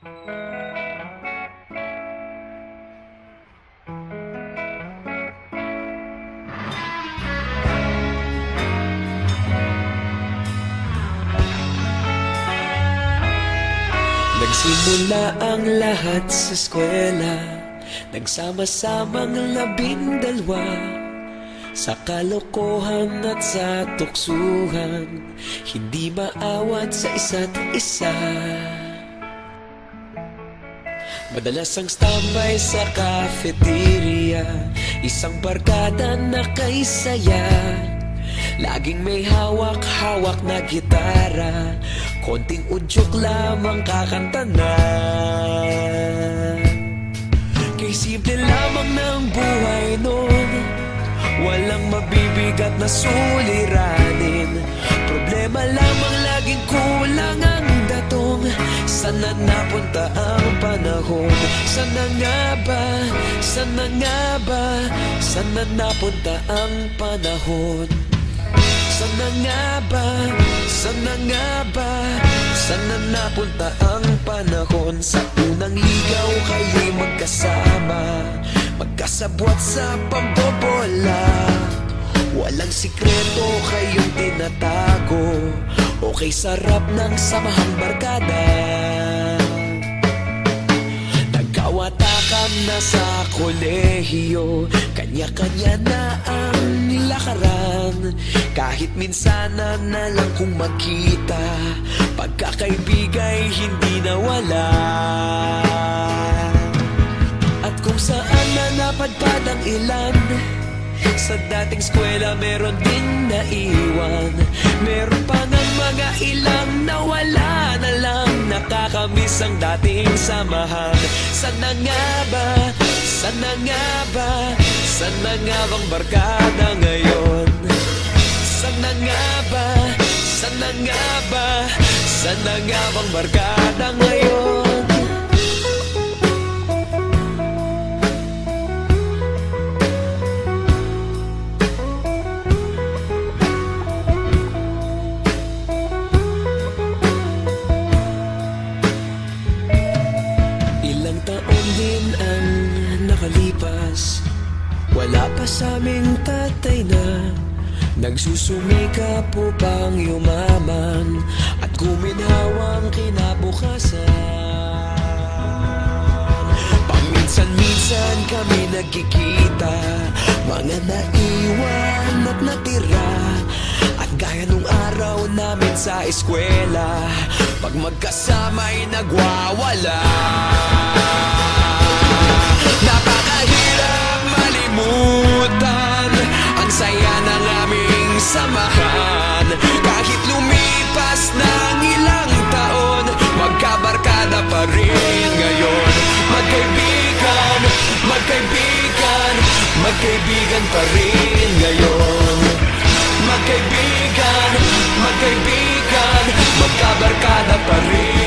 Nagsimula ang lahat sa eskwela, nagsama-samang 12 sa kalokohan at sa tuksuhan, hindi maawat sa isa't isa. Madalas ang standby sa cafeteria, isang barkada na kay saya. Laging may hawak-hawak na gitara, konting udyok lamang kakanta na. Kay simple lamang ng buhay nun, walang mabibigat na suliranin. Problema lamang laging kulang ang datong. Sana napunta ang panahon? Sana nga ba? Sana nga ba? Sana napunta ang panahon? Sana nga ba? Sana nga ba? Sana napunta ang panahon? Sa unang ligaw kayo'y magkasama, magkasabwat sa pambobola. Walang sikreto kayong tinatago, okay sarap ng samahang barkada. Nagkawatakan na sa kolehiyo, kanya-kanya na ang nilakaran. Kahit minsan na lang kung magkita, pagkakaibigay hindi nawala. At kung saan na napadpad ang ilan, sa dating eskwela meron din naiwan. Meron pa ng mga ilang nawala na lang, nakakamiss ang dating samahan. Sana nga ba? Sana nga ba? Sana nga bang barkada ngayon? Sana nga ba? Sana nga ba? Sana nga bang barkada ngayon? Ilang taon din ang nakalipas, wala pa sa aming tatay na nagsusumikap upang yumaman at guminhawang kinabukasan. Paminsan-minsan kami nagkikita, mga naiwan at natira. At gaya nung araw namin sa eskwela, pag magkasama'y nagwawala. Napakahirap malimutan ang saya ng aming samahan. Kahit lumipas ng ilang taon, magkabarkada pa rin ngayon. Magkaibigan, magkaibigan, magkaibigan pa rin ngayon. Magkaibigan, magkaibigan, magkabarkada pa rin.